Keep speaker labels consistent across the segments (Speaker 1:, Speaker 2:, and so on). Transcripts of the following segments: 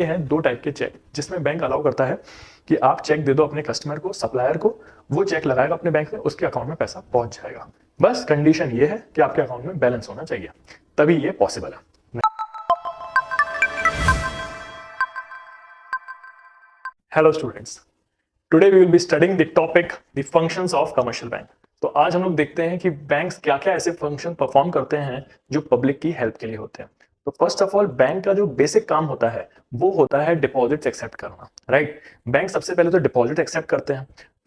Speaker 1: ये हैं दो टाइप के चेक जिसमें बैंक अलाउ करता है कि आप चेक दे दो अपने कस्टमर को, सप्लायर को, वो चेक लगाएगा अपने बैंक में, उसके अकाउंट में पैसा पहुंच जाएगा। बस कंडीशन ये है कि आपके अकाउंट में बैलेंस होना चाहिए, तभी ये पॉसिबल है। Hello students, today we will be studying the topic the functions of commercial bank. तो आज हम लोग देखते हैं कि बैंक्स क्या क्या ऐसे फंक्शन परफॉर्म करते हैं जो पब्लिक की हेल्प के लिए होते हैं। तो फर्स्ट ऑफ ऑल बैंक का जो बेसिक काम होता है वो होता है डिपॉजिट्स एक्सेप्ट करना, राइट। बैंक सबसे पहले तो डिपॉजिट एक्सेप्ट करते हैं,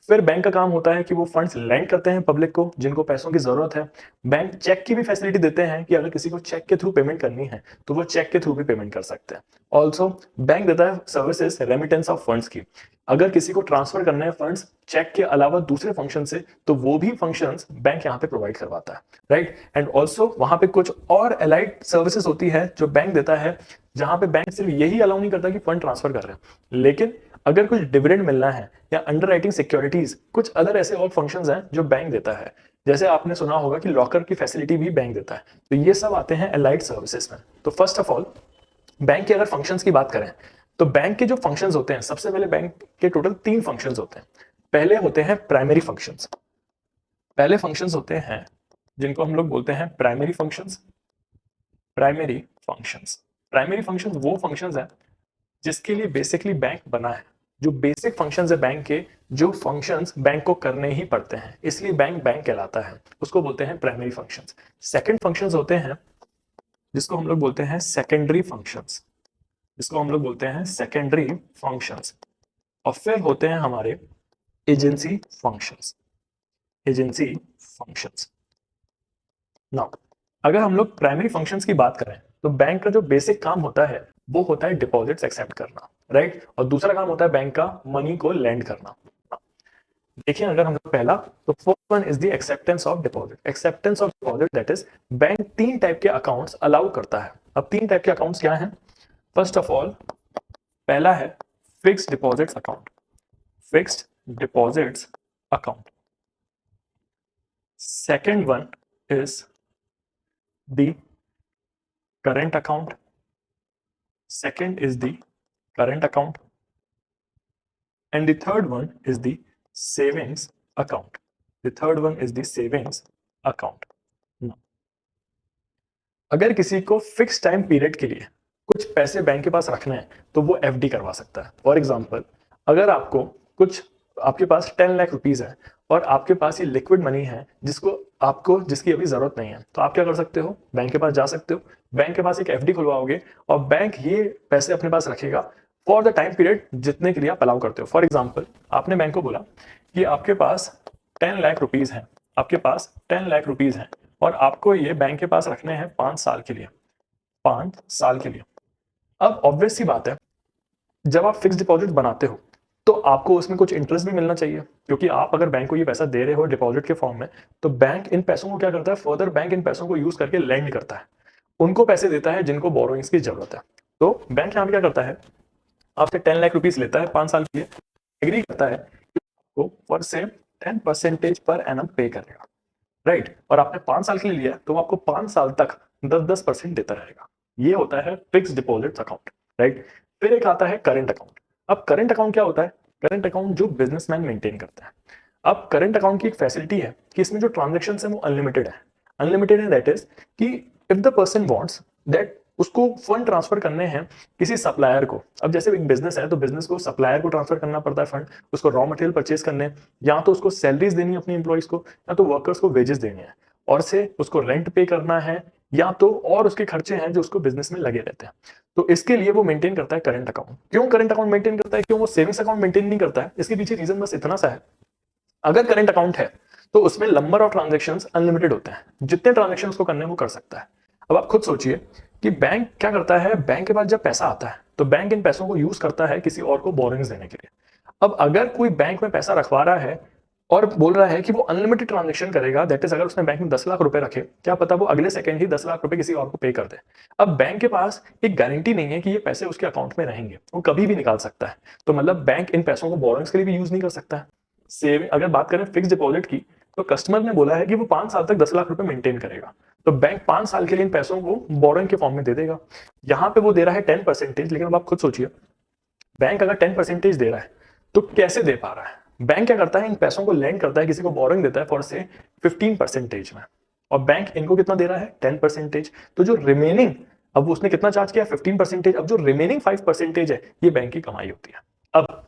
Speaker 1: फिर बैंक का काम होता है कि वो फंड्स लैंड करते हैं पब्लिक को जिनको पैसों की जरूरत है। बैंक चेक की भी फैसिलिटी देते हैं कि अगर किसी को चेक के थ्रू पेमेंट करनी है तो वो चेक के थ्रू भी पेमेंट कर सकते हैं। ऑल्सो बैंक देता है सर्विसेज रेमिटेंस ऑफ फंड्स की, अगर किसी को ट्रांसफर करना है फंड्स चेक के अलावा दूसरे फंक्शन से तो वो भी फंक्शंस बैंक यहाँ पे प्रोवाइड करवाता है, राइट। एंड ऑल्सो वहां पे कुछ और एलाइड सर्विसेज होती है जो बैंक देता है, जहां पे बैंक सिर्फ यही अलाउ नहीं करता कि फंड ट्रांसफर कर रहे हैं, लेकिन अगर कुछ डिविडेंड मिलना है या अंडर राइटिंग सिक्योरिटीज, कुछ अदर ऐसे और फंक्शंस हैं जो बैंक देता है। जैसे आपने सुना होगा कि लॉकर की फैसिलिटी भी बैंक देता है। तो ये सब आते हैं एलाइड सर्विसेज में। तो फर्स्ट ऑफ ऑल बैंक के अगर फंक्शंस की बात करें तो बैंक के जो फंक्शंस होते हैं, सबसे पहले बैंक के टोटल 3 फंक्शंस होते हैं। पहले होते हैं प्राइमरी फंक्शंस। पहले फंक्शंस होते हैं जिनको हम लोग बोलते हैं primary functions. Primary functions, primary functions वो फंक्शंस हैं जिसके लिए बेसिकली बैंक बना है। जो बेसिक फंक्शंस है बैंक के, जो फंक्शंस बैंक को करने ही पड़ते हैं, इसलिए बैंक बैंक कहलाता है, उसको बोलते हैं प्राइमरी फंक्शंस। सेकंड फंक्शंस होते हैं जिसको हम लोग बोलते हैं सेकेंडरी फंक्शंस, जिसको हम लोग बोलते हैं सेकेंडरी फंक्शंस। और फिर होते हैं हमारे agency functions, agency functions. Now अगर हम लोग प्राइमरी फंक्शंस की बात करें तो बैंक का जो बेसिक काम होता है वो होता है डिपॉजिट्स एक्सेप्ट करना, राइट। और दूसरा काम होता है बैंक का मनी को लैंड करना। देखिए अगर हम लोग पहला, तो first one is the acceptance of deposit. Acceptance of deposit that is bank 3 type के अकाउंट्स अलाउ करता है। अब 3 टाइप के अकाउंट्स क्या हैं? फर्स्ट ऑफ ऑल पहला है fixed deposits account, fixed deposits account. Second one is the current account, second is the current account, and the third one is the savings account. The third one is the savings account. Now, अगर किसी को fix time period के लिए कुछ पैसे bank के पास रखने हैं तो वो एफडी करवा सकता है। फॉर एग्जाम्पल, अगर आपको कुछ, आपके पास 10 लाख रुपीज है और आपके पास ये लिक्विड मनी है जिसकी अभी जरूरत नहीं है, तो आप क्या कर सकते हो? बैंक के पास जा सकते हो, बैंक के पास एक एफडी खुलवाओगे और बैंक ये पैसे अपने पास रखेगा फॉर द टाइम पीरियड जितने के लिए आप अलाउ करते हो। फॉर एग्जाम्पल, आपने बैंक को बोला कि आपके पास 10 लाख रुपीज है, आपके पास 10 लाख रुपीज है और आपको ये बैंक के पास रखने हैं 5 साल के लिए, 5 साल के लिए। अब ऑब्वियस सी बात है, जब आप फिक्स डिपॉजिट बनाते हो तो आपको उसमें कुछ इंटरेस्ट भी मिलना चाहिए, क्योंकि आप अगर बैंक को ये पैसा दे रहे हो डिपॉजिट के फॉर्म में, तो बैंक इन पैसों को क्या करता है, फर्दर बैंक इन पैसों को यूज करके लैंड करता है, उनको पैसे देता है जिनको बोरोइंग्स की जरूरत है। तो बैंक यहाँ पे क्या करता है, आपसे 10 लाख रुपीज लेता है 5 साल के लिए, एग्री करता है को पर से 10% पर एनम पे करेगा, राइट। और आपने 5 साल के लिए लिया तो आपको 5 साल तक 10% देता रहेगा। ये होता है फिक्स डिपॉजिट अकाउंट, राइट। फिर एक आता है करंट अकाउंट। अब करंट अकाउंट क्या होता है? करंट अकाउंट जो बिजनेसमैन मेंटेन करता है। अब करंट अकाउंट की एक फैसिलिटी है कि इसमें जो ट्रांजेक्शन है वो अनलिमिटेड है। अनलिमिटेड है दैट इज कि if the person wants that, उसको फंड ट्रांसफर करने हैं किसी सप्लायर को। अब जैसे एक बिजनेस है तो बिजनेस को सप्लायर को ट्रांसफर करना पड़ता है फंड, उसको रॉ मटेरियल परचेज करने, या तो उसको सैलरीज देनी है अपने एम्प्लॉइज को, या तो वर्कर्स को वेजेस देने हैं, और से उसको रेंट पे करना है, या तो और उसके खर्चे हैं जो उसको बिजनेस में लगे रहते हैं। तो इसके लिए वो मेंटेन करता है करंट अकाउंट। क्यों करंट अकाउंट मेंटेन करता है, क्यों वो सेविंग्स अकाउंट मेंटेन नहीं करता है? इसके पीछे रीजन बस इतना सा है, अगर करंट अकाउंट है तो उसमें नंबर ऑफ ट्रांजेक्शन्स अनलिमिटेड होते हैं, जितने ट्रांजेक्शन्स को करने वो कर सकता है। अब आप खुद सोचिए कि बैंक क्या करता है, बैंक के पास जब पैसा आता है तो बैंक इन पैसों को यूज करता है किसी और को बोरिंग्स देने के लिए। अब अगर कोई बैंक में पैसा रखवा रहा है और बोल रहा है कि वो अनलिमिटेड ट्रांजेक्शन करेगा, दैट इज अगर उसने बैंक में 10 लाख रुपए रखे, क्या पता वो अगले सेकंड ही 10 लाख रुपए किसी और को पे कर दे। अब बैंक के पास एक गारंटी नहीं है कि ये पैसे उसके अकाउंट में रहेंगे, वो कभी भी निकाल सकता है। तो मतलब बैंक इन पैसों को बोरिंग्स के लिए भी यूज नहीं कर सकता है। सेविंग, अगर बात करें फिक्स डिपॉजिट की, तो कस्टमर ने बोला है कि वो 5 साल तक 10 लाख रुपए मेंटेन करेगा, तो बैंक 5 साल के लिए इन पैसों को बोरोइंग के फॉर्म में दे देगा। यहाँ पे वो दे रहा है 10%, लेकिन अब आप खुद सोचिए, बैंक अगर 10% दे रहा है तो कैसे दे पा रहा है? बैंक क्या करता है, इन पैसों को लैंड करता है, किसी को बोरोइंग देता है फॉर से 15% में, और बैंक इनको कितना दे रहा है, 10%। तो जो रिमेनिंग, अब उसने कितना चार्ज किया, 15%, अब जो रिमेनिंग 5% है ये बैंक की कमाई होती है। अब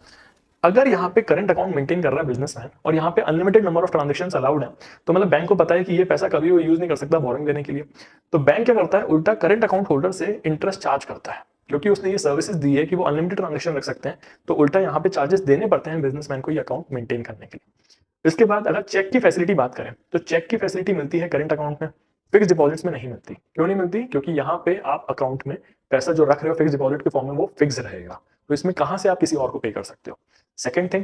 Speaker 1: अगर यहाँ पे करंट अकाउंट मेंटेन कर रहा है बिजनेसमैन और यहाँ पे unlimited number of transaction allowed है, तो मतलब बैंक को पता है कि ये पैसा कभी वो यूज नहीं कर सकता बोरिंग देने के लिए, तो बैंक क्या करता है, उल्टा करंट अकाउंट होल्डर से इंटरेस्ट चार्ज करता है, क्योंकि उसने ये सर्विसेज दी है कि वो अनलिमिटेड ट्रांजेक्शन रख सकते हैं, तो उल्टा यहाँ पे चार्जेस देने पड़ते हैं बिजनेसमैन को ये अकाउंट मेंटेन करने के लिए। इसके बाद अगर चेक की फैसिलिटी बात करें, तो चेक की फैसिलिटी मिलती है करंट अकाउंट में, फिक्स डिपॉजिट्स में नहीं मिलती। क्यों नहीं मिलती? क्योंकि यहाँ पे आप अकाउंट में पैसा जो रख रहे हो फिक्स डिपॉजिट के फॉर्म में वो फिक्स रहेगा, तो इसमें कहां से आप किसी और को पे कर सकते हो। Second thing,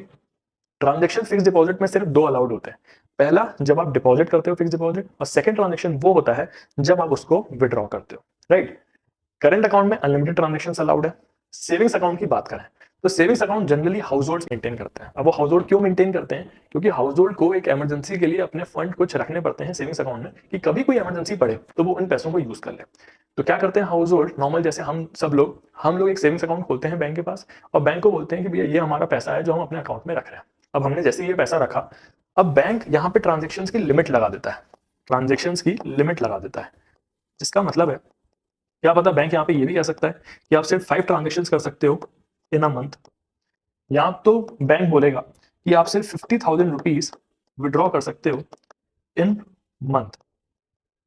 Speaker 1: transaction fix deposit में सिर्फ 2 अलाउड होते हैं। पहला, जब आप डिपॉजिट करते हो फिक्स डिपॉजिट, और सेकंड ट्रांजेक्शन वो होता है जब आप उसको विड्रॉ करते हो, राइट। करंट अकाउंट में अनलिमिटेड ट्रांजेक्शन अलाउड है। सेविंग्स अकाउंट की बात करें, तो savings account generally house hold maintain करते हैं। अब वो हाउस होल्ड क्यों मेंटेन करते हैं? क्योंकि हाउस होल्ड को एक इमरजेंसी के लिए अपने फंड कुछ रखने पड़ते हैं सेविंग्स अकाउंट में, कि कभी कोई इमरजेंसी पड़े तो वो उन पैसों को यूज कर ले। तो क्या करते हैं हाउस होल्ड, नॉर्मल जैसे हम लोग एक सेविंग्स अकाउंट खोलते हैं बैंक के पास, और बैंक को बोलते हैं कि भैया ये हमारा पैसा है जो हम अपने अकाउंट में रख रहे हैं। अब हमने जैसे ये पैसा रखा, अब बैंक यहाँ पे ट्रांजेक्शन की लिमिट लगा देता है, ट्रांजेक्शन की लिमिट लगा देता है, जिसका मतलब है, क्या पता बैंक यहाँ पे ये भी कह सकता है कि आप सिर्फ 5 ट्रांजेक्शन कर सकते हो इन अ मंथ, या तो बैंक बोलेगा कि आप सिर्फ 50,000 रुपीज विड्रॉ कर सकते हो इन मंथ।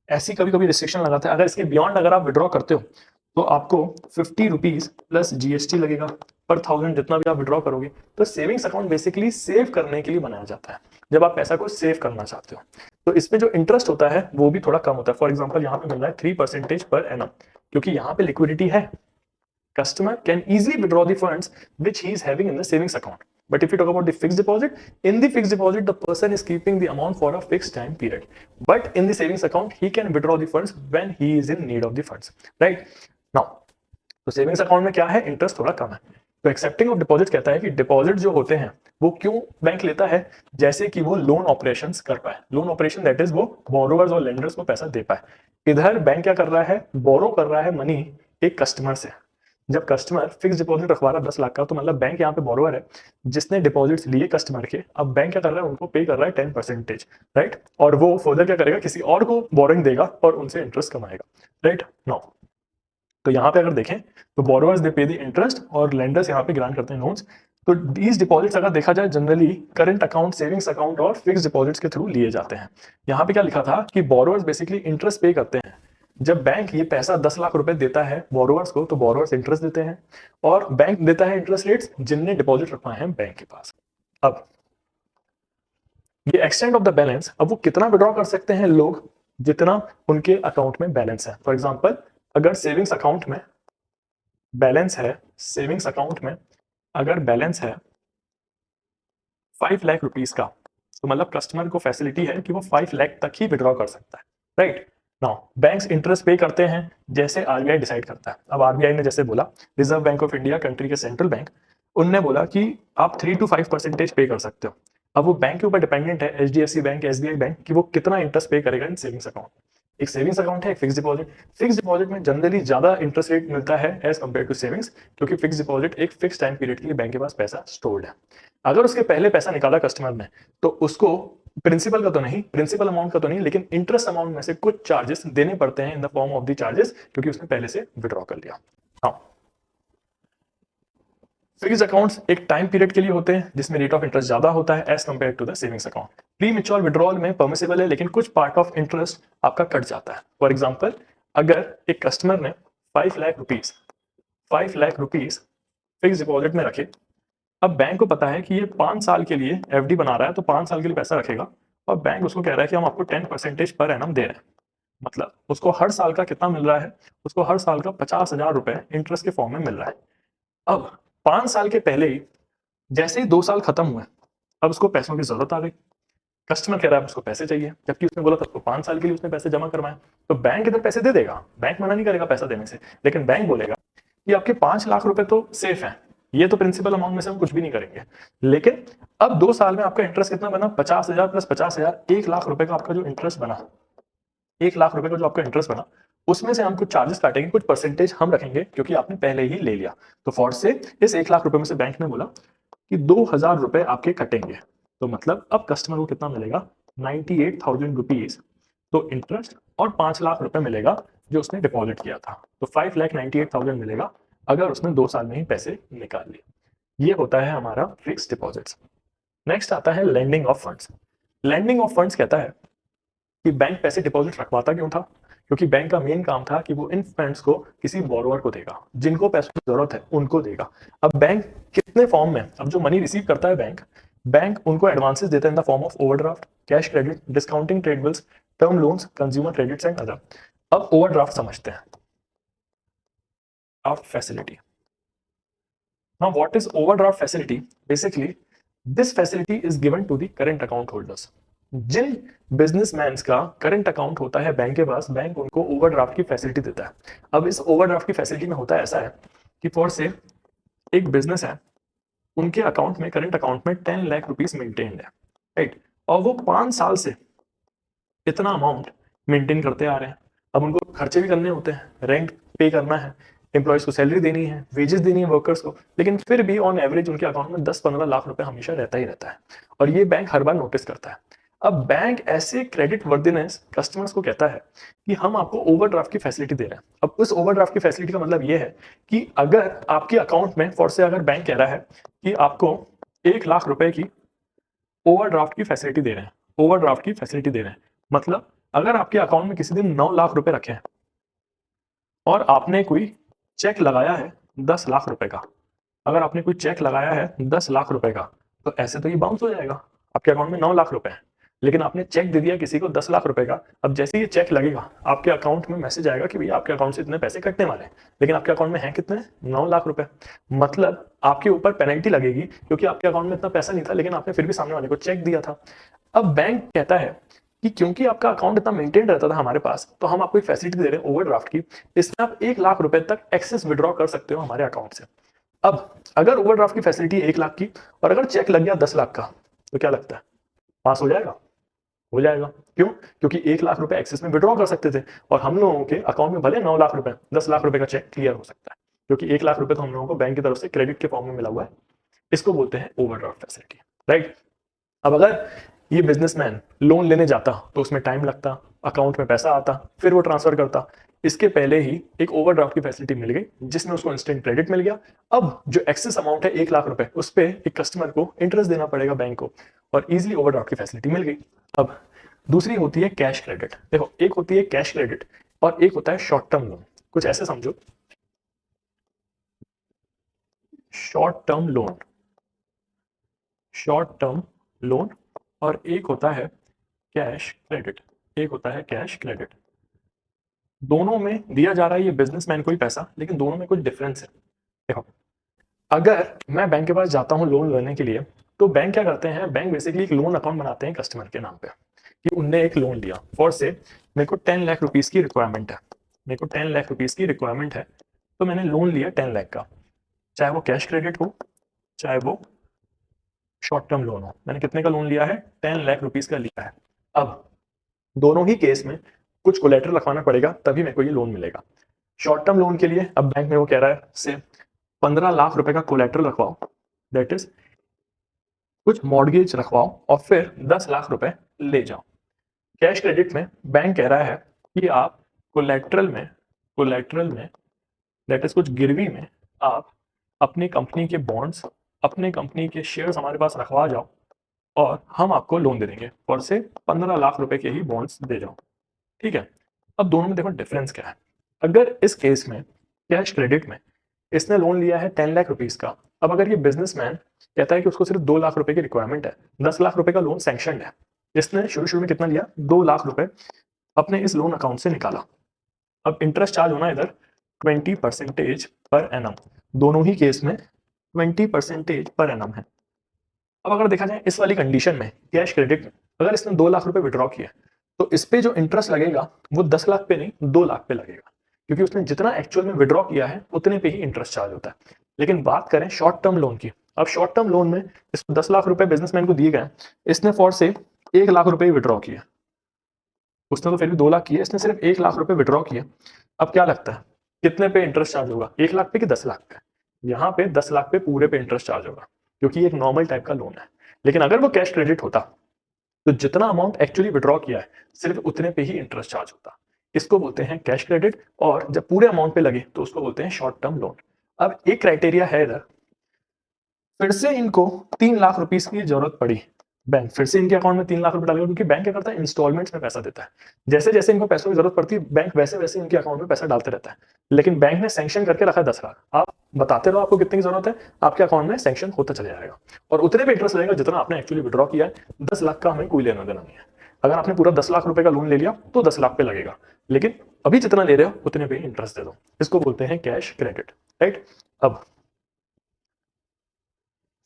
Speaker 1: ऐसी कभी कभी रिस्ट्रिक्शन लगाता है। अगर इसके बियॉन्ड अगर आप विड्रॉ करते हो तो आपको 50 रुपीज प्लस जीएसटी लगेगा पर 1000 जितना भी आप विड्रॉ करोगे। तो सेविंग्स अकाउंट बेसिकली सेव करने के लिए बनाया जाता है, जब आप पैसा को सेव करना चाहते हो। तो इसमें जो इंटरेस्ट होता है वो भी थोड़ा कम होता है। फॉर एग्जाम्पल यहाँ पे मिल रहा है 3% पर एनम, क्योंकि यहाँ पे लिक्विडिटी है। Customer can easily withdraw the funds which he is having in the savings account. But if you talk about the fixed deposit, in the fixed deposit, the person is keeping the amount for a fixed time period. But in the savings account, he can withdraw the funds when he is in need of the funds. Right? Now, तो savings account में क्या है, interest थोड़ा कम है। तो accepting of deposit कहता है कि डिपॉजिट जो होते हैं वो क्यों बैंक लेता है, जैसे कि वो लोन ऑपरेशंस कर पाए। लोन ऑपरेशन दैट इज वो बोरोवर्स और लेंडर्स को पैसा दे पाए। इधर बैंक क्या कर रहा है, बोरो कर रहा है मनी एक कस्टमर से। जब कस्टमर फिक्स डिपॉजिट रखवा रहा है 10 लाख का, तो मतलब बैंक यहाँ पे बोरोवर है जिसने डिपॉजिट्स लिए कस्टमर के। अब बैंक क्या कर रहा है, उनको पे कर रहा है 10%, राइट। और वो फर्दर क्या करेगा, किसी और को बोरोइंग देगा और उनसे इंटरेस्ट कमाएगा, राइट। नो, तो यहाँ पे अगर देखें तो बोरोवर्स दे पे द इंटरेस्ट और लेंडर्स यहाँ पे ग्रांट करते हैं लोन्स। तो दीज डिपॉजिट्स अगर देखा जाए generally current account, savings account और फिक्स डिपॉजिट्स के थ्रू लिए जाते हैं। यहाँ पे क्या लिखा था कि बोरोवर्स बेसिकली इंटरेस्ट पे करते हैं। जब बैंक ये पैसा 10 लाख रुपए देता है बोरोवर्स को, तो बोरोवर्स इंटरेस्ट देते हैं, और बैंक देता है इंटरेस्ट रेट्स जिनने डिपॉजिट रखवाए हैं बैंक के पास। अब ये एक्सटेंड ऑफ द बैलेंस, अब वो कितना विड्रॉ कर सकते हैं लोग, जितना उनके अकाउंट में बैलेंस है। फॉर एग्जाम्पल, अगर सेविंग्स अकाउंट में बैलेंस है, सेविंग्स अकाउंट में अगर बैलेंस है 5 लाख रुपीस का, तो मतलब कस्टमर को फैसिलिटी है कि वो 5 लाख तक ही विड्रॉ कर सकता है, राइट। नाउ बैंक्स इंटरेस्ट पे करते हैं जैसे आरबीआई डिसाइड करता है। अब आरबीआई ने जैसे बोला, reserve bank of India country के सेंट्रल बैंक, उनने बोला कि आप 3 to 5% पे कर सकते हो। अब वो बैंक के ऊपर डिपेंडेंट है, एचडीएफसी बैंक, एसबीआई बैंक, कि वो कितना इंटरेस्ट पे करेगा इन सेविंग्स अकाउंट। एक सेविंग्स अकाउंट है, एक फिक्स डिपॉजिट। फिक्स डिपॉजिट में जनरली ज्यादा इंटरेस्ट रेट मिलता है एज कंपेयर टू सेविंग्स, क्योंकि फिक्स डिपॉजिट एक फिक्स टाइम पीरियड के लिए बैंक के पास पैसा स्टोर्ड है। अगर उसके पहले पैसा निकाला कस्टमर ने, तो उसको प्रिंसिपल का तो नहीं, प्रिंसिपल अमाउंट का तो नहीं, लेकिन इंटरेस्ट अमाउंट में से कुछ चार्जेस देने पड़ते हैं इन the form of the charges, क्योंकि उसने पहले से विड्रॉ कर लिया। हाँ, फिक्स्ड अकाउंट्स एक टाइम पीरियड के लिए होते हैं जिसमें रेट ऑफ इंटरेस्ट ज्यादा होता है as compare to the savings account. Premature withdrawal में परमिसिबल है, लेकिन कुछ पार्ट ऑफ इंटरेस्ट आपका कट जाता है। फॉर एग्जांपल, अगर एक कस्टमर ने 5 लाख रुपीस फिक्स डिपॉजिट में रखे, अब बैंक को पता है कि ये 5 साल के लिए एफडी बना रहा है, तो 5 साल के लिए पैसा रखेगा, और बैंक उसको कह रहा है कि हम आपको 10% पर एनम दे रहे हैं। मतलब उसको हर साल का कितना मिल रहा है, उसको हर साल का 50,000 रुपए इंटरेस्ट के फॉर्म में मिल रहा है। अब 5 साल के पहले ही, जैसे ही 2 साल खत्म हुए, अब उसको पैसों की जरूरत आ गई। कस्टमर कह रहा है उसको पैसे चाहिए, जबकि उसने बोला था उसको 5 साल के लिए उसने पैसे जमा करवाए। तो बैंक इधर पैसे दे देगा, बैंक मना नहीं करेगा पैसा देने से, लेकिन बैंक बोलेगा कि आपके 5 लाख रुपए तो सेफ हैं, ये तो प्रिंसिपल अमाउंट में से हम कुछ भी नहीं करेंगे, लेकिन अब 2 साल में आपका इंटरेस्ट कितना बना, 50,000 प्लस 50,000, 1,00,000 रुपए का आपका जो इंटरेस्ट बना, 1,00,000 रुपए का जो आपका इंटरेस्ट बना, उसमें से हम कुछ चार्जेस काटेंगे, कुछ परसेंटेज हम रखेंगे क्योंकि आपने पहले ही ले लिया। तो फॉर से इस 1,00,000 रुपए में से बैंक ने बोला कि 2,000 रुपए आपके कटेंगे, तो मतलब अब कस्टमर को कितना मिलेगा, 98,000 रुपीज, तो इंटरेस्ट और 5,00,000 रुपए मिलेगा जो उसने डिपॉजिट किया था, तो 5,98,000 मिलेगा अगर उसने 2 साल में ही पैसे निकाल लिए। ये होता है हमारा फिक्स डिपॉजिट्स। नेक्स्ट आता है lending of funds. Lending of funds कहता है कि बैंक पैसे डिपॉजिट रखवाता क्यों था, क्योंकि बैंक का मेन काम था कि वो इन फंड्स को किसी बोरोवर को देगा, जिनको पैसों की जरूरत है उनको देगा। अब बैंक कितने फॉर्म में, अब जो मनी रिसीव करता है बैंक उनको एडवांसेस देता है in the form of overdraft, cash credit, discounting trade bills, term loans, consumer credits and other. अब ओवरड्राफ्ट समझते हैं, draft facility. Now what is overdraft facility? Basically this facility is given to the current account holders. जिन businessman का current account होता है bank के पास, bank उनको ओवरड्राफ्ट की फैसिलिटी देता है। अब इस ओवरड्राफ्ट की फैसिलिटी में होता है ऐसा है कि फॉर से एक बिजनेस है, उनके अकाउंट में, करंट अकाउंट में 10 लाख रुपीस मेंटेन्ड है, राइट, और वो 5 साल से इतना अमाउंट मेंटेन करते आ रहे हैं। अब उनको खर्चे भी करने होते हैं, रेंट पे करना है, एम्प्लॉयज को सैलरी देनी है, वेजेस देनी है वर्कर्स को, लेकिन फिर भी ऑन एवरेज उनके अकाउंट में 10-15 लाख रुपए हमेशा रहता ही रहता है, और ये बैंक हर बार नोटिस करता है। अब बैंक ऐसे क्रेडिट वर्दिनेस कस्टमर्स को कहता है कि हम आपको ओवरड्राफ्ट की फैसिलिटी दे रहे हैं। अब उस ओवरड्राफ्ट की फैसिलिटी का मतलब ये है कि अगर आपके अकाउंट में, फॉर से अगर बैंक कह रहा है कि आपको 1,00,000 रुपए की ओवरड्राफ्ट की फैसिलिटी दे रहे हैं, ओवरड्राफ्ट की फैसिलिटी दे रहे हैं, मतलब अगर आपके अकाउंट में किसी दिन 9 लाख रुपए रखे हैं और आपने कोई चेक लगाया है 10 लाख रुपए का, अगर आपने कोई चेक लगाया है 10 लाख रुपए का, तो ऐसे तो ये बाउंस हो जाएगा, आपके अकाउंट में 9 लाख रुपए हैं, लेकिन आपने चेक दे दिया किसी को 10 लाख रुपए का। अब जैसे ये चेक लगेगा आपके अकाउंट में मैसेज आएगा कि भैया आपके अकाउंट से इतने पैसे कटने वाले हैं, लेकिन आपके अकाउंट में है कितने, 9 लाख रुपए, मतलब आपके ऊपर पेनल्टी लगेगी क्योंकि आपके अकाउंट में इतना पैसा नहीं था, लेकिन आपने फिर भी सामने वाले को चेक दिया था। अब बैंक कहता है कि क्योंकि आपका अकाउंट इतना मेंटेन रहता था हमारे पास, तो हम आपको एक फैसिलिटी दे रहे हैं ओवरड्राफ्ट की, इसमें आप 1,00,000 रुपए तक एक्सेस विड्रॉ कर सकते हो हमारे अकाउंट से। अब अगर ओवरड्राफ्ट की फैसिलिटी 1,00,000 की और अगर चेक लग गया 10 लाख का, तो क्या लगता है, पास हो जाएगा? हो जाएगा। क्यों? क्योंकि 1,00,000 रुपए एक्सेस में विड्रॉ कर सकते थे, और हम लोगों के अकाउंट में भले 9 लाख रुपए, 10 लाख रुपए का चेक क्लियर हो सकता है, क्योंकि 1,00,000 रुपए तो हम लोगों को बैंक की तरफ से क्रेडिट के फॉर्म में मिला हुआ है। इसको बोलते हैं ओवरड्राफ्ट फैसिलिटी, राइट। अब अगर ये बिजनेसमैन लोन लेने जाता तो उसमें टाइम लगता, अकाउंट में पैसा आता, फिर वो ट्रांसफर करता। इसके पहले ही एक ओवरड्राफ्ट की फैसिलिटी मिल गई जिसमें उसको इंस्टेंट क्रेडिट मिल गया। अब जो एक्सेस अमाउंट है 1,00,000 रुपए, उस पर एक कस्टमर को इंटरेस्ट देना पड़ेगा बैंक को, और इजीली ओवरड्राफ्ट की फैसिलिटी मिल गई। अब दूसरी होती है कैश क्रेडिट। देखो, एक होती है कैश क्रेडिट और एक होता है शॉर्ट टर्म लोन। कुछ ऐसे समझो, short term loan, short term loan, और एक होता है कैश क्रेडिट, एक होता है कैश क्रेडिट। दोनों में दिया जा रहा है ये बिजनेसमैन को ही पैसा, लेकिन दोनों में कुछ डिफरेंस है। देखो, अगर मैं बैंक के पास जाता हूँ लोन लेने के लिए, तो बैंक क्या करते हैं, बैंक बेसिकली एक लोन अकाउंट बनाते हैं कस्टमर के नाम पे कि उनने एक लोन लिया, फॉर से मेरे को 10 लाख रुपीस की रिक्वायरमेंट है, मेरे को 10 लाख रुपीस की रिक्वायरमेंट है, तो मैंने लोन लिया 10 लाख का, चाहे वो कैश क्रेडिट हो चाहे वो शॉर्ट टर्म लोन हो। मैंने कितने का लोन लिया है, 10 लाख रुपीस का लिया है। अब दोनों ही केस में कुछ कोलेटरल रखवाना पड़ेगा, तभी मेरे को ये लोन मिलेगा। शॉर्ट टर्म लोन के लिए अब बैंक में वो कह रहा है से 15 लाख रुपए का कोलेटरल रखवाओ, दैट इज कुछ मॉर्गेज रखवाओ, और फिर 10 लाख रुपए ले जाओ। कैश क्रेडिट में बैंक कह रहा है कि आप कोलेटरल में दैट इज कुछ गिरवी में आप अपनी कंपनी के बॉन्ड्स, अपने कंपनी के शेयर्स हमारे पास रखवा जाओ, और हम आपको लोन दे देंगे, और से 15 लाख रुपए के ही बॉन्ड्स दे जाओ, ठीक है। अब दोनों में देखो डिफरेंस क्या है। अगर इस केस में कैश क्रेडिट में इसने लोन लिया है 10 लाख रुपीस का, अब अगर ये बिजनेसमैन कहता है कि उसको सिर्फ 2 लाख रुपए की रिक्वायरमेंट है, 10 लाख रुपए का लोन सैंक्शन है, इसने शुरू में कितना लिया, 2 लाख रुपए अपने इस लोन अकाउंट से निकाला। अब इंटरेस्ट चार्ज होना इधर 20% पर एनम, दोनों ही केस में 20% पर एनम है। अब अगर देखा जाए इस वाली कंडीशन में कैश क्रेडिट में अगर इसने 2 लाख रुपए विड्रॉ किया, तो इस पे जो इंटरेस्ट लगेगा वो 10 लाख पे नहीं 2 लाख पे लगेगा, क्योंकि उसने जितना एक्चुअल में विड्रॉ किया है उतने पे ही इंटरेस्ट चार्ज होता है। लेकिन बात करें शॉर्ट टर्म लोन की, अब शॉर्ट टर्म लोन में इसको 10 लाख रुपए बिजनेसमैन को दिए गए, इसने फॉर से 1 लाख रुपए विड्रॉ किए, उसने तो फिर भी 2 लाख किए, इसने सिर्फ 1 लाख रुपए विड्रॉ किए। अब क्या लगता है कितने पे इंटरेस्ट चार्ज होगा, 1 लाख पे कि 10 लाख पे? यहाँ पे 10 लाख पे पूरे पे इंटरेस्ट चार्ज होगा, क्योंकि ये एक नॉर्मल टाइप का लोन है। लेकिन अगर वो कैश क्रेडिट होता तो जितना अमाउंट एक्चुअली विड्रॉ किया है सिर्फ उतने पे ही इंटरेस्ट चार्ज होता। इसको बोलते हैं कैश क्रेडिट, और जब पूरे अमाउंट पे लगे तो उसको बोलते हैं शॉर्ट टर्म लोन। अब एक क्राइटेरिया है इधर, फिर से इनको 3 लाख रुपीस की जरूरत पड़ी, बैंक फिर से इनके अकाउंट में 3 लाख रुपए डालेगा, क्योंकि बैंक क्या करता है इंस्टॉलमेंट्स में पैसा देता है। जैसे जैसे इनको पैसों की जरूरत पड़ती है बैंक वैसे वैसे इनके अकाउंट में पैसा डालते रहता है। लेकिन बैंक ने सैंक्शन करके रखा है 10 लाख, आप बताते रहो आपको कितने की जरूरत है, आपके अकाउंट में सैंक्शन होता चला जाएगा और उतने पे इंटरेस्ट लगेगा जितना आपने एक्चुअली विड्रॉ किया है। 10 लाख का हमें कोई लेना देना नहीं है। अगर आपने पूरा 10 लाख रुपए का लोन ले लिया तो 10 लाख पे लगेगा, लेकिन अभी जितना ले रहे हो उतने पे इंटरेस्ट दे दो। इसको बोलते हैं कैश क्रेडिट, राइट। अब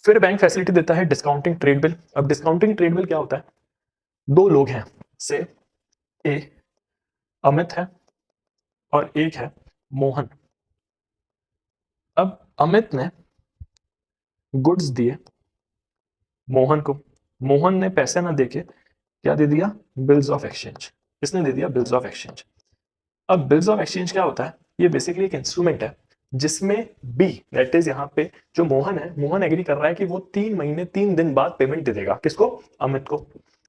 Speaker 1: फिर बैंक फैसिलिटी देता है डिस्काउंटिंग ट्रेड बिल। अब डिस्काउंटिंग ट्रेड बिल क्या होता है, दो लोग हैं से ए अमित है और एक है मोहन। अब अमित ने गुड्स दिए मोहन को, मोहन ने पैसे ना देके क्या दे दिया, बिल्स ऑफ एक्सचेंज, इसने दे दिया बिल्स ऑफ एक्सचेंज। अब बिल्स ऑफ एक्सचेंज क्या होता है, ये बेसिकली एक इंस्ट्रूमेंट है जिसमें बी दैट इज यहाँ पे जो मोहन है, मोहन एग्री कर रहा है कि वो 3 महीने 3 दिन बाद पेमेंट दे देगा, किसको, अमित को,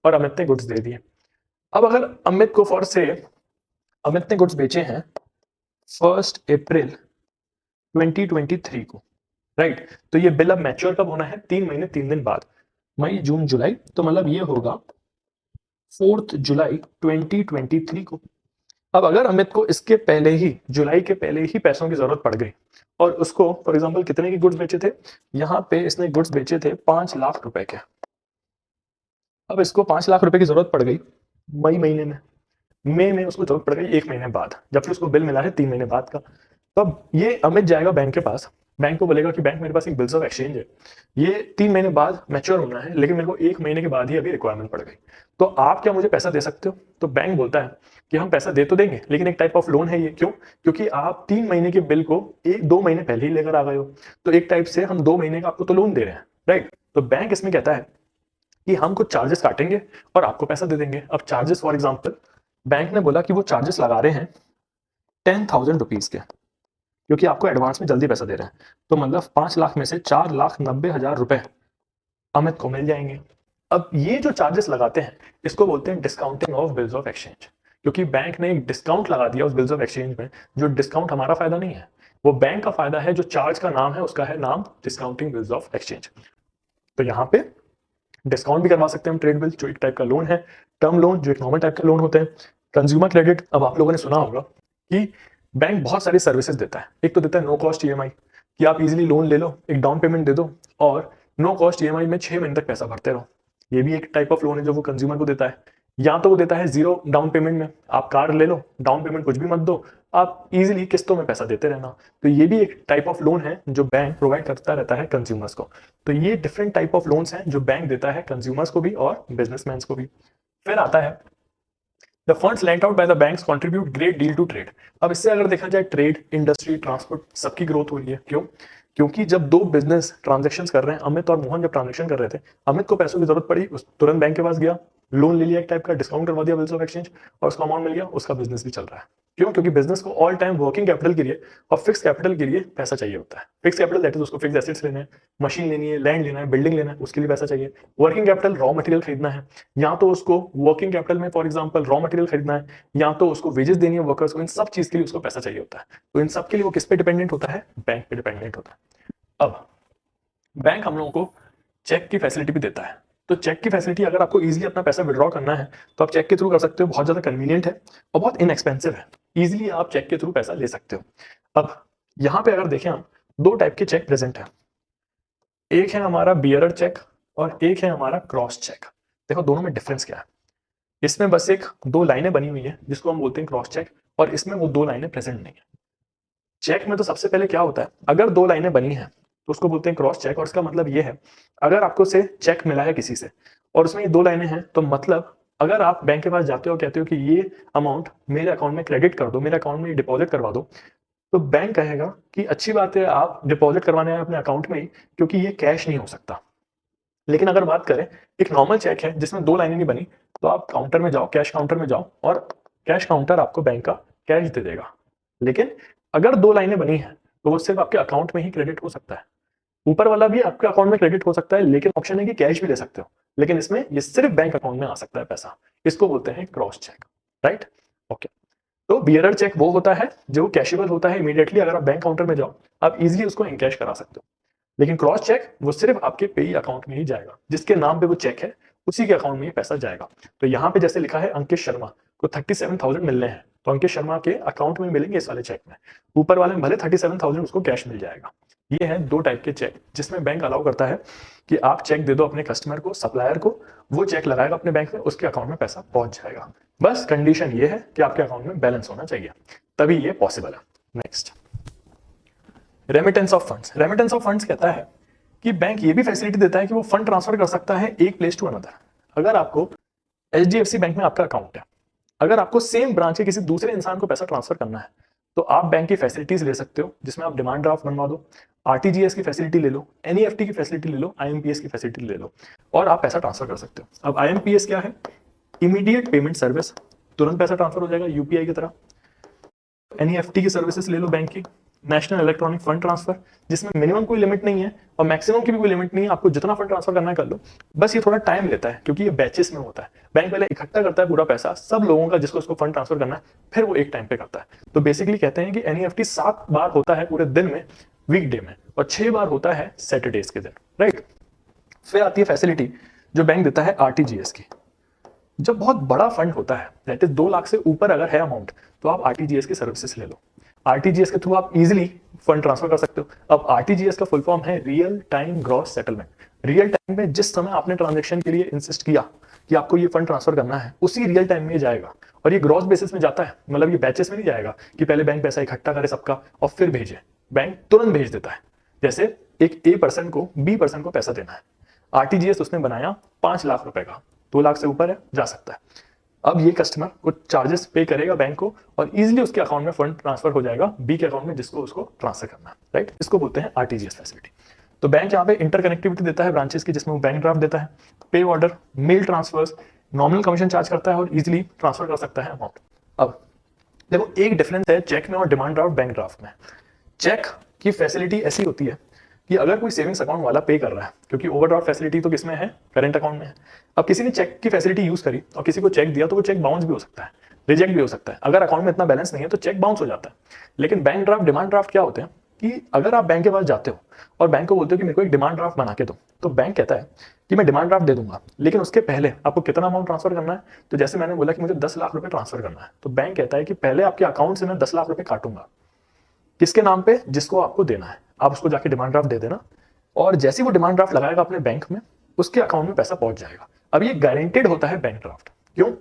Speaker 1: और अमित ने गुड्स दे दिए। अब अगर अमित को फॉर से अमित ने गुड्स बेचे हैं 1 अप्रैल 2023 को, राइट, तो ये बिल अब मैच्योर कब होना है, 3 महीने 3 दिन बाद, मई जून जुलाई, तो मतलब ये होगा 4 जुलाई 2023 को। अब अगर अमित को इसके पहले ही जुलाई के पहले ही पैसों की जरूरत पड़ गई और उसको फॉर एग्जांपल कितने की गुड्स बेचे थे, यहाँ पे इसने गुड्स बेचे थे 5 लाख रुपए के। अब इसको 5 लाख रुपए की जरूरत पड़ गई मई महीने में, मई में उसको जरूरत पड़ गई 1 महीने बाद, जबकि उसको बिल मिला है 3 महीने बाद का। तब ये अमित जाएगा बैंक के पास, बैंक को बोलेगा कि बैंक मेरे पास एक बिल्स ऑफ एक्सचेंज है, ये 3 महीने बाद मैच्योर होना है, लेकिन मेरे को 1 महीने के बाद ही अभी रिक्वायरमेंट पड़ गई, तो आप क्या मुझे पैसा दे सकते हो? तो बैंक बोलता है कि हम पैसा दे तो देंगे, लेकिन एक टाइप ऑफ लोन है ये, क्यों, क्योंकि आप 3 महीने के बिल को 1-2 महीने पहले ही लेकर आ गए हो, तो एक टाइप से हम 2 महीने का आपको तो लोन दे रहे हैं, राइट। तो बैंक इसमें कहता है कि हम कुछ चार्जेस काटेंगे और आपको पैसा दे देंगे। अब चार्जेस फॉर एग्जाम्पल बैंक ने बोला कि वो चार्जेस लगा रहे हैं 10,000 रुपीज के, क्योंकि आपको एडवांस में जल्दी पैसा दे रहे हैं, तो मतलब 5 लाख में से 4,90,000 रुपए अमित को मिल जाएंगे। अब ये जो चार्जेस लगाते हैं इसको बोलते हैं discounting of bills of exchange, क्योंकि बैंक ने एक डिस्काउंट लगा दिया उस बिल्स ऑफ एक्सचेंज में, जो डिस्काउंट हमारा फायदा नहीं है, वो बैंक का फायदा है, जो चार्ज का नाम है उसका है नाम डिस्काउंटिंग बिल्स ऑफ एक्सचेंज। तो यहाँ पे डिस्काउंट भी करवा सकते हैं हम ट्रेड बिल, जो एक टाइप का लोन है, टर्म लोन जो एक नॉर्मल टाइप का लोन होते हैं, कंज्यूमर क्रेडिट। अब आप लोगों ने सुना होगा कि बैंक बहुत सारी सर्विसेज देता है, एक तो देता है नो कॉस्ट ईएमआई, कि आप इजीली लोन ले लो, एक डाउन पेमेंट दे दो और नो कॉस्ट ईएमआई में 6 महीने तक पैसा भरते रहो, ये भी एक टाइप ऑफ लोन है जो वो कंज्यूमर को देता है। या तो वो देता है 0 डाउन पेमेंट में, आप कार ले लो, डाउन पेमेंट कुछ भी मत दो, आप इजीली किस्तों में पैसा देते रहना, तो ये भी एक टाइप ऑफ लोन है जो बैंक प्रोवाइड करता रहता है कंज्यूमर्स को। तो ये डिफरेंट टाइप ऑफ लोन्स हैं जो बैंक देता है कंज्यूमर्स को भी और बिजनेसमैन को भी। फिर आता है the funds lent out by the banks contribute great deal to trade. अब इससे अगर देखा जाए ट्रेड, इंडस्ट्री, ट्रांसपोर्ट सबकी ग्रोथ हो रही है, क्यों, क्योंकि जब दो बिजनेस ट्रांजेक्शंस कर रहे हैं, अमित और मोहन जब ट्रांजेक्शन कर रहे थे, अमित को पैसों की जरूरत पड़ी, उस तुरंत बैंक के पास गया, लोन ले लिया, एक टाइप का डिस्काउंट करवा दिया बिल्स ऑफ एक्सचेंज और उसका अमाउंट मिल गया, उसका बिजनेस भी चल रहा है। क्यों, क्योंकि बिजनेस को ऑल टाइम वर्किंग कैपिटल के लिए और फिक्स कैपिटल के लिए पैसा चाहिए होता है। फिक्स कैपिटल दैट इज उसको फिक्स एसेट्स लेने हैं, मशीन लेनी है, लैंड लेना है, बिल्डिंग लेना है, उसके लिए पैसा चाहिए। वर्किंग कैपिटल रॉ मटेरियल खरीदना है, या तो उसको वर्किंग कैपिटल में फॉर एग्जांपल रॉ मटेरियल खरीदना है, या तो उसको वेजेस देनी है वर्कर्स को, इन सब चीज के लिए उसको पैसा चाहिए होता है। तो इन सब के लिए वो किस पे डिपेंडेंट होता है, बैंक पे डिपेंडेंट होता है। अब बैंक हम लोगों को चेक की फैसिलिटी भी देता है, तो चेक की फैसिलिटी अगर आपको इजीली अपना पैसा विड्रॉ करना है तो आप चेक के थ्रू कर सकते हो, बहुत ज्यादा कन्वीनियंट है और बहुत इनएक्सपेंसिव है, इजीली आप चेक के थ्रू पैसा ले सकते हो। अब यहाँ पे अगर देखें हम, दो टाइप के चेक प्रेजेंट है, एक है हमारा बियरर चेक और एक है हमारा क्रॉस चेक। देखो दोनों में डिफरेंस क्या है, इसमें बस एक 2 लाइनें बनी हुई है जिसको हम बोलते हैं क्रॉस चेक, और इसमें वो 2 लाइनें प्रेजेंट नहीं है। चेक में तो सबसे पहले क्या होता है, अगर 2 लाइनें बनी है तो उसको बोलते हैं क्रॉस चेक, और इसका मतलब ये है अगर आपको से चेक मिला है किसी से और उसमें ये 2 लाइनें हैं, तो मतलब अगर आप बैंक के पास जाते हो कहते हो कि ये अमाउंट मेरे अकाउंट में क्रेडिट कर दो, मेरे अकाउंट में डिपॉजिट करवा दो, तो बैंक कहेगा कि अच्छी बात है, आप डिपॉजिट करवाने आए अपने अकाउंट में ही, क्योंकि ये कैश नहीं हो सकता। लेकिन अगर बात करें एक नॉर्मल चेक है जिसमें 2 लाइनें नहीं बनी, तो आप काउंटर में जाओ, कैश काउंटर में जाओ, और कैश काउंटर आपको बैंक का कैश दे देगा। लेकिन अगर 2 लाइनें बनी हैं तो वो सिर्फ आपके अकाउंट में ही क्रेडिट हो सकता है। ऊपर वाला भी आपके अकाउंट में क्रेडिट हो सकता है, लेकिन ऑप्शन है कि कैश भी ले सकते हो। लेकिन इसमें ये सिर्फ बैंक अकाउंट में आ सकता है पैसा। इसको बोलते हैं क्रॉस चेक, राइट? ओके। तो बियरर चेक वो होता है जो कैशेबल होता है इमीडिएटली, अगर आप बैंक काउंटर में जाओ आप इजीली उसको इनकैश करा सकते हो। लेकिन क्रॉस चेक वो सिर्फ आपके पेई अकाउंट में ही जाएगा, जिसके नाम पे वो चेक है उसी के अकाउंट में ही पैसा जाएगा। तो यहाँ पे जैसे लिखा है अंकित शर्मा को 37,000 मिलने हैं, तो अंकित शर्मा के अकाउंट में मिलेंगे इस वाले चेक में। ऊपर वाले में भले 37,000 उसको कैश मिल जाएगा। ये है 2 टाइप के चेक जिसमें बैंक अलाउ करता है कि आप चेक दे दो अपने कस्टमर को, सप्लायर को, वो चेक लगाएगा अपने बैंक में, उसके अकाउंट में पैसा पहुंच जाएगा। बस कंडीशन ये है कि आपके अकाउंट में बैलेंस होना चाहिए, तभी ये पॉसिबल है। Next, remittance of funds. Remittance of funds कहता है कि बैंक ये भी फैसिलिटी देता है कि वो फंड ट्रांसफर कर सकता है एक प्लेस टू अनदर। अगर आपको HDFC बैंक में आपका अकाउंट है, अगर आपको सेम ब्रांच के किसी दूसरे इंसान को पैसा ट्रांसफर करना है, तो आप बैंक की फैसिलिटीज ले सकते हो, जिसमें आप डिमांड ड्राफ्ट बनवा दो, RTGS की फैसिलिटी ले लो, NEFT की फैसिलिटी ले लो, IMPS की फैसिलिटी ले लो, और आप पैसा ट्रांसफर कर सकते हो। अब IMPS क्या है? इमीडिएट पेमेंट सर्विस, तुरंत पैसा ट्रांसफर हो जाएगा UPI की तरह। NEFT की सर्विसेज ले लो बैंक की, नेशनल इलेक्ट्रॉनिक फंड ट्रांसफर, जिसमें मिनिमम कोई लिमिट नहीं है और मैक्सिमम की भी कोई लिमिट नहीं है, आपको जितना फंड ट्रांसफर करना है कर लो। बस ये थोड़ा टाइम लेता है क्योंकि ये बैचेस में होता है। बैंक पहले इकट्ठा करता है पूरा पैसा सब लोगों का जिसको उसको फंड ट्रांसफर करना है, फिर वो एक टाइम पे करता है। तो बेसिकली कहते हैं कि NEFT 7 बार होता है पूरे दिन में, वीकडे में, और 6 बार होता है सैटरडेज के दिन, राइट? फिर आती है फैसिलिटी जो बैंक देता है RTGS की। जब बहुत बड़ा फंड होता है, दैट इज 2 लाख से ऊपर अगर है अमाउंट, तो आप RTGS की सर्विसेज ले लो। RTGS के थ्रू आप इजीली फंड ट्रांसफर कर सकते हो। अब RTGS का फुल फॉर्म है real time gross settlement. Real time में जिस समय आपने ट्रांजेक्शन के लिए इंसिस्ट किया कि आपको ये फंड ट्रांसफर करना है, उसी रियल टाइम में जाएगा, और ये ग्रॉस बेसिस में जाता है, मतलब ये बैचेस में नहीं जाएगा कि पहले बैंक पैसा इकट्ठा करे सबका और फिर भेजे। बैंक तुरंत भेज देता है। जैसे एक A पर्सन को B पर्सन को पैसा देना है, RTGS उसने बनाया 5 लाख रुपए का, 2 लाख से ऊपर है जा सकता है। अब ये कस्टमर कुछ चार्जेस पे करेगा बैंक को और इजीली उसके अकाउंट में फंड ट्रांसफर हो जाएगा B के अकाउंट में जिसको उसको ट्रांसफर करना है, राइट? इसको बोलते हैं RTGS फैसिलिटी। तो बैंक यहाँ पे इंटरकनेक्टिविटी देता है ब्रांचेस की, जिसमें वो बैंक ड्राफ्ट देता है, pay order, mail transfers, nominal commission charge करता है और इजीली ट्रांसफर कर सकता है अमाउंट। अब देखो एक डिफरेंस है चेक में और डिमांड ड्राफ्ट बैंक ड्राफ्ट में। चेक की फैसिलिटी ऐसी होती है कि अगर कोई सेविंग्स अकाउंट वाला पे कर रहा है, क्योंकि ओवरड्राफ्ट फैसिलिटी तो किसमें है? करंट अकाउंट में है। अब किसी ने चेक की फैसिलिटी यूज करी और किसी को चेक दिया, तो वो चेक बाउंस भी हो सकता है, रिजेक्ट भी हो सकता है। अगर अकाउंट में इतना बैलेंस नहीं है तो चेक बाउंस हो जाता है। लेकिन बैंक ड्राफ्ट, डिमांड ड्राफ्ट क्या होते हैं कि अगर आप बैंक के पास जाते हो और बैंक को बोलते हो कि मेरे को एक डिमांड ड्राफ्ट बना के दो, तो बैंक कहता है कि मैं डिमांड ड्राफ्ट दे दूंगा, लेकिन उसके पहले आपको कितना अमाउंट ट्रांसफर करना है? तो जैसे मैंने बोला कि मुझे 10 लाख रुपए ट्रांसफर करना है, तो बैंक कहता है कि पहले आपके अकाउंट से मैं 10 लाख रुपए काटूंगा, किसके नाम पे? जिसको आपको देना है। आप उसको जाके डिमांड ड्राफ्ट दे देना, और जैसे वो डिमांड ड्राफ्ट लगाएगा अपने बैंक में, उसके अकाउंट में पैसा पहुंच जाएगा। अब ये गारंटेड होता है बैंक ड्राफ्ट। क्यों?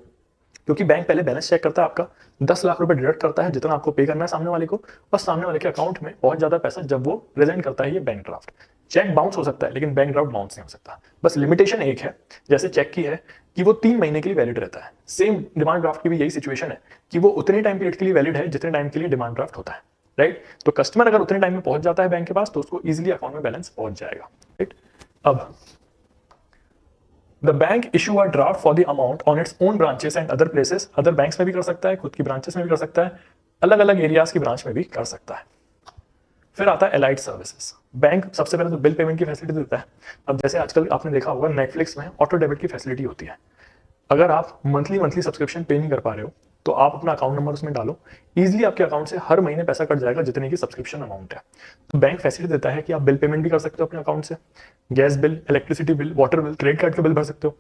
Speaker 1: क्योंकि बैंक पहले बैलेंस चेक करता है आपका, 10 लाख रुपए डिडक्ट करता है जितना आपको पे करना है सामने वाले को, और सामने वाले के अकाउंट में पहुंच जाता है पैसा जब वो प्रेजेंट करता है ये बैंक ड्राफ्ट। चेक बाउंस हो सकता है लेकिन बैंक ड्राफ्ट बाउंस नहीं हो सकता। बस लिमिटेशन एक है, जैसे चेक की है कि वो 3 महीने के लिए वैलिड रहता है, सेम डिमांड ड्राफ्ट की भी यही सिचुएशन है कि वो उतने टाइम पीरियड के लिए वैलिड है जितने टाइम के लिए डिमांड ड्राफ्ट होता है, राइट? तो कस्टमर अगर उतने टाइम में पहुंच जाता है बैंक के पास, तो उसको इजीली अकाउंट में बैलेंस पहुंच जाएगा, राइट? अब the bank issue a draft for the amount on its own branches and other places. Other banks में भी कर सकता है, खुद की ब्रांचेस में भी कर सकता है, अलग अलग एरियाज की ब्रांच में भी कर सकता है। फिर आता है एलाइड सर्विसेज। बैंक सबसे पहले तो बिल पेमेंट की फैसिलिटी देता है। अब जैसे आजकल आपने देखा होगा नेटफ्लिक्स में ऑटो डेबिट की फैसिलिटी होती है। अगर आप मंथली सब्सक्रिप्शन पे नहीं कर पा रहे हो, तो आप अपना अकाउंट नंबर उसमें डालो, इजीली आपके अकाउंट से हर महीने पैसा कट जाएगा जितने की सब्सक्रिप्शन अमाउंट है। तो बैंक फैसिलिटी देता है कि आप बिल पेमेंट भी कर सकते हो अपने अकाउंट से, gas bill, electricity bill, water bill, credit card के बिल भर सकते हो।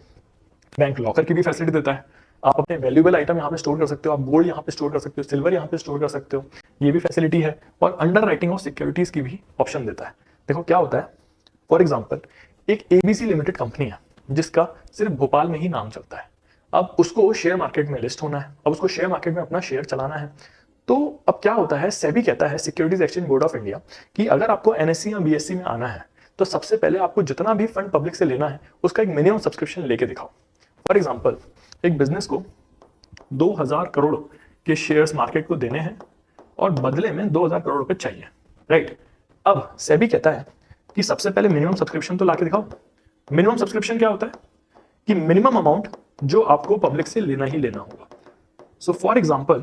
Speaker 1: बैंक लॉकर की भी फैसिलिटी देता है, आप अपने वैल्यूएबल आइटम यहाँ पे स्टोर कर सकते हो, आप गोल्ड यहाँ पे स्टोर कर सकते हो, सिल्वर यहाँ पे स्टोर कर सकते हो, ये भी फैसिलिटी है। और अंडर राइटिंग ऑफ सिक्योरिटीज की भी ऑप्शन देता है। देखो क्या होता है, फॉर एग्जाम्पल एक ABC लिमिटेड कंपनी है जिसका सिर्फ भोपाल में ही नाम चलता है। अब उसको शेयर मार्केट में लिस्ट होना है, अब उसको शेयर मार्केट में अपना शेयर चलाना है। तो अब क्या होता है, सेबी कहता है, securities exchange board of India, कि अगर आपको NSE या BSE में आना है तो सबसे पहले आपको जितना भी फंड पब्लिक से लेना है उसका एक मिनिमम सब्सक्रिप्शन लेके दिखाओ। फॉर एग्जाम्पल एक बिजनेस को 2000 करोड़ के शेयर्स मार्केट को देने हैं और बदले में 2000 करोड़ रुपए चाहिए, राइट। अब सेबी कहता है कि सबसे पहले मिनिमम सब्सक्रिप्शन तो लाके दिखाओ। मिनिमम सब्सक्रिप्शन क्या होता है कि मिनिमम अमाउंट जो आपको पब्लिक से लेना ही लेना होगा। So for example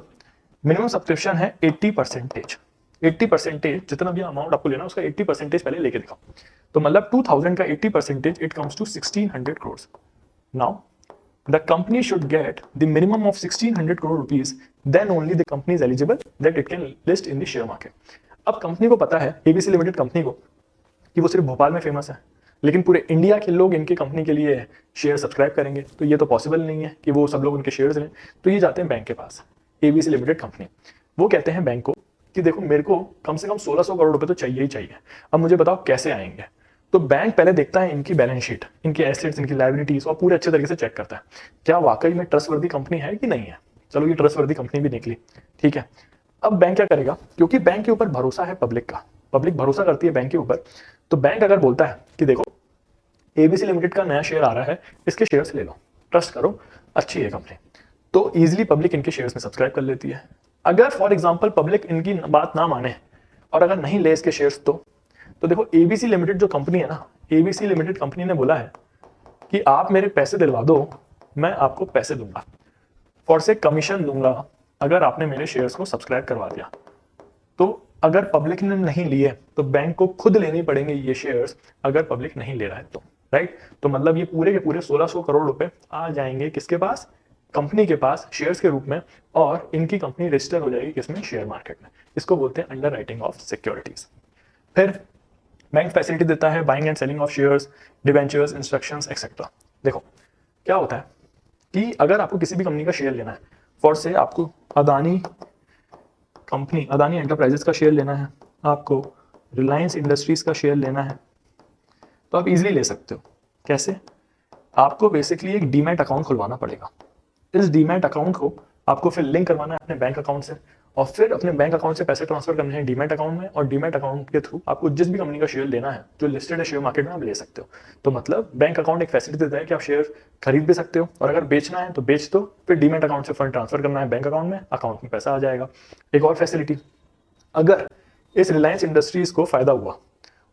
Speaker 1: minimum subscription है 80%। 80% जितना भी अमाउंट आपको लेना है उसका 80% पहले लेके दिखाओ। तो मतलब 2000 का 80% it comes to 1600 crore. Now the company should get the minimum of 1600 crore rupees, then only the company is eligible that it can list in the share market। अब कंपनी को पता है, एबीसी लिमिटेड कंपनी को, कि वो सिर्फ भोपाल में famous है, लेकिन पूरे इंडिया के लोग इनकी कंपनी के लिए शेयर सब्सक्राइब करेंगे, तो ये तो पॉसिबल नहीं है कि वो सब लोग उनके शेयर्स लें। तो ये जाते हैं बैंक के पास, एबीसी लिमिटेड कंपनी। वो कहते हैं बैंक को कि देखो मेरे को कम से कम 1600 करोड़ रुपए तो चाहिए ही चाहिए, अब मुझे बताओ कैसे आएंगे। तो बैंक पहले देखता है इनकी बैलेंस शीट, इनकी एसेट्स, इनकी लायबिलिटीज, और पूरे अच्छे तरीके से चेक करता है क्या वाकई में ट्रस्टवर्दी कंपनी है कि नहीं है। चलो ये ट्रस्टवर्दी कंपनी भी निकली, ठीक है। अब बैंक क्या करेगा, क्योंकि बैंक के ऊपर भरोसा है पब्लिक का, पब्लिक भरोसा करती है बैंक के ऊपर, तो बैंक अगर बोलता है कि देखो एबीसी लिमिटेड का नया शेयर आ रहा है, इसके शेयर्स ले लो, ट्रस्ट करो, अच्छी है कंपनी, तो इजीली पब्लिक इनके शेयर्स में सब्सक्राइब कर लेती है। अगर फॉर एग्जांपल पब्लिक इनकी बात ना माने और अगर नहीं ले इसके शेयर्स, तो देखो एबीसी लिमिटेड जो कंपनी है ना, एबीसी लिमिटेड कंपनी ने बोला है कि आप मेरे पैसे दिलवा दो, मैं आपको पैसे दूंगा, फॉर से कमीशन दूंगा अगर आपने मेरे शेयर्स को सब्सक्राइब करवा दिया। तो अगर पब्लिक ने नहीं लिए तो बैंक को खुद लेने पड़ेंगे ये शेयर्स, अगर पब्लिक नहीं ले रहा है तो, राइट। तो मतलब ये पूरे के पूरे 1600 करोड़ रुपए आ जाएंगे किसके पास, कंपनी के पास, शेयर्स के रूप में, और इनकी कंपनी रजिस्टर हो जाएगी किसमें, शेयर मार्केट में। इसको बोलते हैं अंडर राइटिंग ऑफ सिक्योरिटीज। फिर बैंक फैसिलिटी देता है buying and selling of shares, debentures, instructions etcetera. देखो क्या होता है कि अगर आपको किसी भी कंपनी का शेयर लेना है, फॉर से आपको अदानी कंपनी, अदानी एंटरप्राइजेस का शेयर लेना है, आपको रिलायंस इंडस्ट्रीज का शेयर लेना है, तो आप इजीली ले सकते हो। कैसे, आपको बेसिकली एक डीमैट अकाउंट खुलवाना पड़ेगा। इस डीमैट अकाउंट को आपको फिर लिंक करवाना है अपने बैंक अकाउंट से, और फिर अपने बैंक अकाउंट से पैसे ट्रांसफर करने हैं डीमैट अकाउंट में, और डीमैट अकाउंट के थ्रू आपको जिस भी कंपनी का शेयर लेना है जो लिस्टेड है शेयर मार्केट में, आप ले सकते हो। तो मतलब बैंक अकाउंट एक फैसिलिटी देता है कि आप शेयर खरीद भी सकते हो, और अगर बेचना है तो बेच दो, फिर डीमैट अकाउंट से फंड ट्रांसफर करना है बैंक अकाउंट में, अकाउंट में पैसा आ जाएगा। एक और फैसिलिटी, अगर इस रिलायंस इंडस्ट्रीज को फायदा हुआ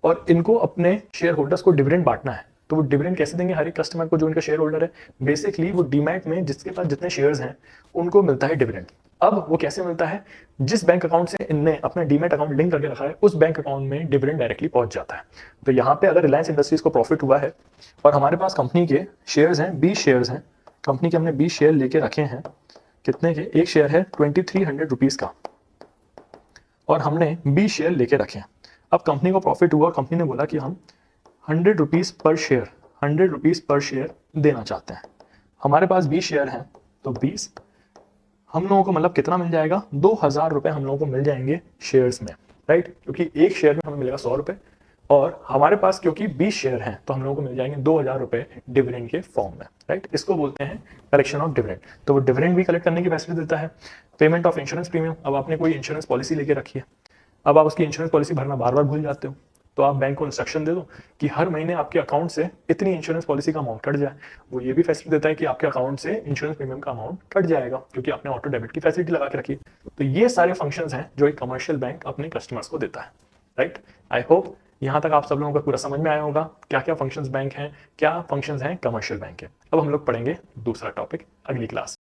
Speaker 1: और इनको अपने शेयर होल्डर्स को डिविडेंड बांटना है, तो वो डिविडेंड कैसे देंगे हर एक कस्टमर को जो इनका शेयर होल्डर है, बेसिकली वो डीमैट में जिसके पास जितने शेयर्स हैं उनको मिलता है डिविडेंड। अब वो कैसे मिलता है, जिस बैंक अकाउंट से इनने अपना डीमैट अकाउंट लिंक करके रखा है उस बैंक अकाउंट में डिविडेंड डायरेक्टली पहुंच जाता है। तो यहाँ पे अगर रिलायंस इंडस्ट्रीज को प्रॉफिट हुआ है और हमारे पास कंपनी के शेयर्स हैं, 20 शेयर्स हैं, कंपनी के हमने 20 शेयर लेके रखे हैं, कितने के, एक शेयर है 2300 रुपीज का, और हमने 20 शेयर लेके रखे हैं। अब कंपनी को प्रॉफिट हुआ और कंपनी ने बोला कि हम 100 rupees per share, 100 rupees per share देना चाहते हैं। हमारे पास 20 शेयर हैं, तो 20 हम लोगों को मतलब कितना मिल जाएगा, 2000 रुपए हम लोगों को मिल जाएंगे शेयर्स में, राइट। क्योंकि एक शेयर में हमें मिलेगा 100 रुपए, और हमारे पास क्योंकि 20 शेयर हैं तो हम लोगों को मिल जाएंगे 2000 रुपए डिविडेंड के फॉर्म में, राइट। इसको बोलते हैं कलेक्शन ऑफ डिविडेंड। तो वो डिविडेंड भी कलेक्ट करने की फैसिलिटी देता है। पेमेंट ऑफ इंश्योरेंस प्रीमियम, अब आपने कोई इंश्योरेंस पॉलिसी लेके रखी है, अब आप उसकी इंश्योरेंस पॉलिसी भरना बार बार भूल जाते हो, तो आप बैंक को इंस्ट्रक्शन दे दो कि हर महीने आपके अकाउंट से इतनी इंश्योरेंस पॉलिसी का अमाउंट कट जाए। वो ये भी फैसिलिटी देता है कि आपके अकाउंट से इंश्योरेंस प्रीमियम का अमाउंट कट जाएगा, क्योंकि आपने ऑटो डेबिट की फैसिलिटी लगा के रखी है। तो ये सारे फंक्शंस हैं जो एक कमर्शियल बैंक अपने कस्टमर्स को देता है, राइट। आई होप यहाँ तक आप सब लोगों को पूरा समझ में आया होगा क्या क्या फंक्शंस बैंक हैं, क्या फंक्शंस हैं कमर्शियल बैंक के। अब हम लोग पढ़ेंगे दूसरा टॉपिक अगली क्लास।